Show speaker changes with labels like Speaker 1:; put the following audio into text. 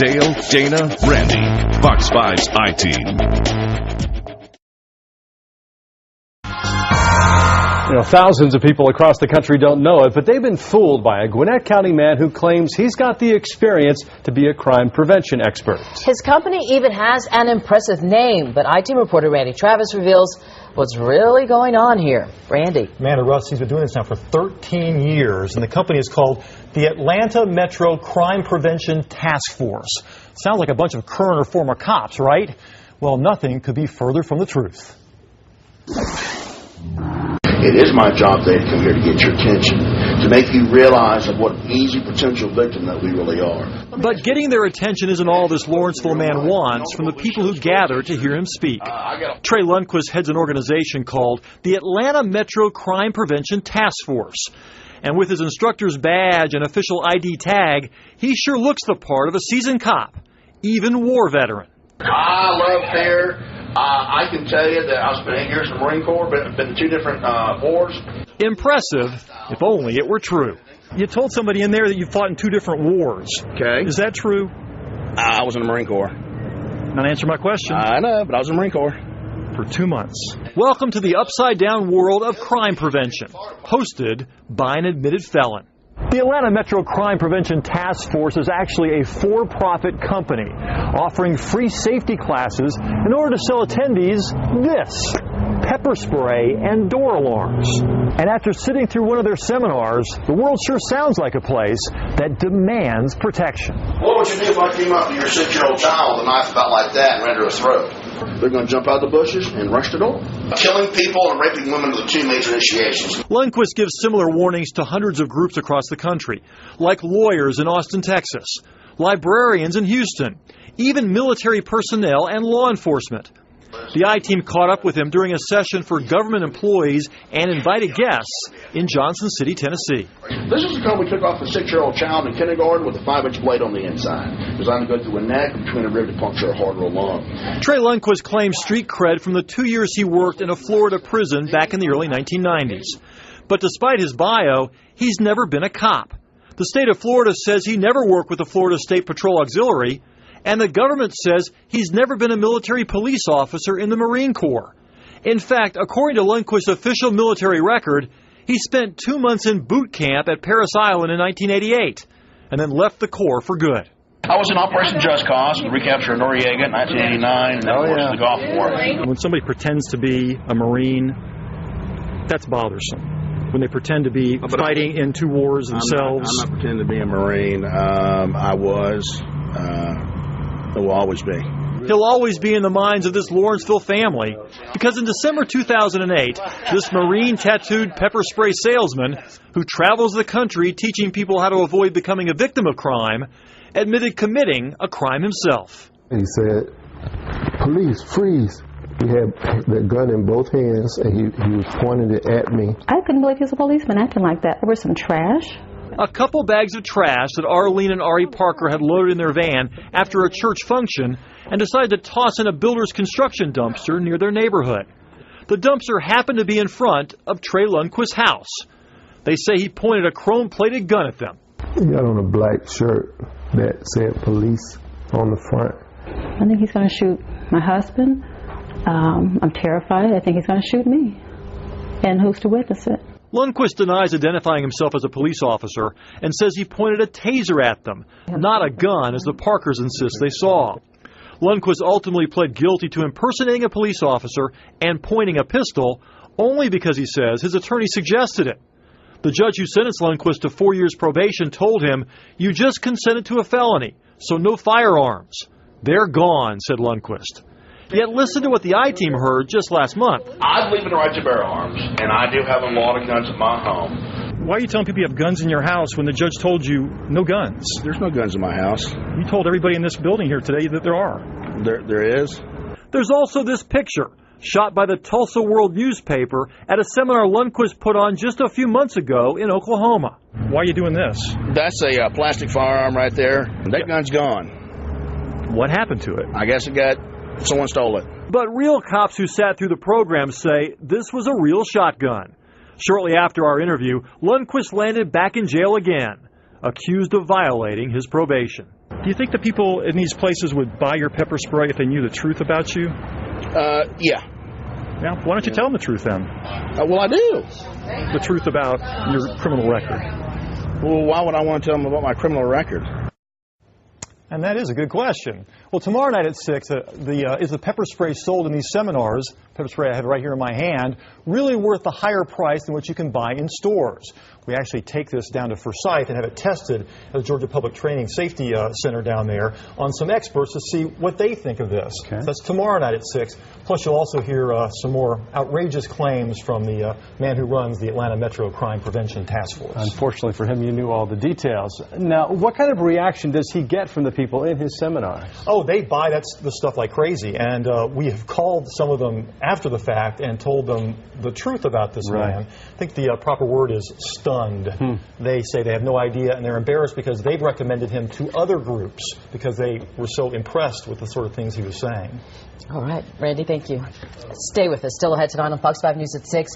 Speaker 1: Dale, Dana, Randy. Fox 5's I-Team.
Speaker 2: Thousands of people across the country don't know it, but they've been fooled by a Gwinnett County man who claims he's got the experience to be a crime prevention expert.
Speaker 3: His company even has an impressive name, but I-Team reporter Randy Travis reveals what's really going on here. Randy.
Speaker 4: Amanda Russ, he's been doing this now for 13 years, and the company is called the Atlanta Metro Crime Prevention Task Force. Sounds like a bunch of current or former cops, right? Well, nothing could be further from the truth.
Speaker 5: It is my job today to come here to get your attention, to make you realize of what an easy potential victim that we really are.
Speaker 4: But getting their attention isn't all this Lawrenceville man wants from the people who gather to hear him speak. Tre Lundquist heads an organization called the Atlanta Metro Crime Prevention Task Force. And with his instructor's badge and official ID tag, he sure looks the part of a seasoned cop, even war veteran.
Speaker 5: I love fear. I can tell you that I spent 8 years in the Marine Corps, been to 2 different wars.
Speaker 4: Impressive, if only it were true. You told somebody in there that you fought in 2 different wars.
Speaker 5: Okay.
Speaker 4: Is that true?
Speaker 5: I was in the Marine Corps.
Speaker 4: Not answer my question.
Speaker 5: I know, but I was in the Marine Corps.
Speaker 4: For 2 months. Welcome to the upside-down world of crime prevention, hosted by an admitted felon. The Atlanta Metro Crime Prevention Task Force is actually a for-profit company offering free safety classes in order to sell attendees this: pepper spray and door alarms. And after sitting through one of their seminars, the world sure sounds like a place that demands protection.
Speaker 5: What would you do if I came up to your 6-year-old child with a knife about like that and ran to her throat? They're going to jump out of the bushes and rush the door. Killing people and raping women are the 2 major initiations.
Speaker 4: Lundquist gives similar warnings to hundreds of groups across the country, like lawyers in Austin, Texas, librarians in Houston, even military personnel and law enforcement. The I-Team caught up with him during a session for government employees and invited guests in Johnson City, Tennessee.
Speaker 5: This is the gun we took off a 6-year-old child in kindergarten with a 5-inch blade on the inside, designed to go through a neck between a rib to puncture a heart or a lung.
Speaker 4: Tre Lundquist claims street cred from the 2 years he worked in a Florida prison back in the early 1990s. But despite his bio, he's never been a cop. The state of Florida says he never worked with the Florida State Patrol Auxiliary, and the government says he's never been a military police officer in the Marine Corps. In fact, according to Lundquist's official military record, he spent 2 months in boot camp at Parris Island in 1988 and then left the Corps for good.
Speaker 5: I was in Operation Just Cause to recapture Noriega in 1989 and then of course the Gulf War.
Speaker 4: When somebody pretends to be a Marine, that's bothersome. When they pretend to be fighting in 2 wars themselves.
Speaker 5: I'm not pretending to be a Marine. I was. It will always be.
Speaker 4: He'll always be in the minds of this Lawrenceville family because in December 2008, this Marine tattooed pepper spray salesman who travels the country teaching people how to avoid becoming a victim of crime admitted committing a crime himself.
Speaker 6: He said, "Police, freeze." He had the gun in both hands and he was pointing it at me.
Speaker 7: I couldn't believe he was a policeman acting like that. There was some trash.
Speaker 4: A couple bags of trash that Arlene and Ari Parker had loaded in their van after a church function and decided to toss in a builder's construction dumpster near their neighborhood. The dumpster happened to be in front of Tre Lundquist's house. They say he pointed a chrome-plated gun at them.
Speaker 6: He got on a black shirt that said police on the front.
Speaker 7: I think he's going to shoot my husband. I'm terrified. I think he's going to shoot me. And who's to witness it?
Speaker 4: Lundquist denies identifying himself as a police officer and says he pointed a taser at them, not a gun, as the Parkers insist they saw. Lundquist ultimately pled guilty to impersonating a police officer and pointing a pistol, only because he says his attorney suggested it. The judge who sentenced Lundquist to 4 years probation told him, "You just consented to a felony, so no firearms." "They're gone," said Lundquist. Yet listen to what the I-Team heard just last month.
Speaker 5: I believe in the right to bear arms, and I do have a lot of guns at my home.
Speaker 4: Why are you telling people you have guns in your house when the judge told you no guns?
Speaker 5: There's no guns in my house.
Speaker 4: You told everybody in this building here today that there are.
Speaker 5: There is.
Speaker 4: There's also this picture, shot by the Tulsa World newspaper at a seminar Lundquist put on just a few months ago in Oklahoma. Why are you doing this?
Speaker 5: That's a plastic firearm right there. That gun's gone.
Speaker 4: What happened to it?
Speaker 5: I guess someone stole it.
Speaker 4: But real cops who sat through the program say this was a real shotgun. Shortly after our interview, Lundquist landed back in jail again, accused of violating his probation.
Speaker 8: Do you think the people in these places would buy your pepper spray if they knew the truth about you?
Speaker 5: Yeah.
Speaker 8: Yeah. Why don't you tell them the truth then?
Speaker 5: Well, I do.
Speaker 8: The truth about your criminal record.
Speaker 5: Well, why would I want to tell them about my criminal record?
Speaker 4: And that is a good question. Well, tomorrow night at 6, is the pepper spray sold in these seminars, pepper spray I have right here in my hand, really worth the higher price than what you can buy in stores? We actually take this down to Forsyth and have it tested at the Georgia Public Training Safety Center down there on some experts to see what they think of this. Okay. So that's tomorrow night at 6. Plus, you'll also hear some more outrageous claims from the man who runs the Atlanta Metro Crime Prevention Task Force.
Speaker 2: Unfortunately for him, you knew all the details. Now, what kind of reaction does he get from the people in his seminars?
Speaker 4: Oh, they buy the stuff like crazy. And we have called some of them after the fact and told them the truth about this man. I think the proper word is stunned. They say they have no idea, and they're embarrassed because they've recommended him to other groups because they were so impressed with the sort of things he was saying.
Speaker 3: All right, Randy, thank you. Stay with us. Still ahead tonight on Fox 5 News at 6.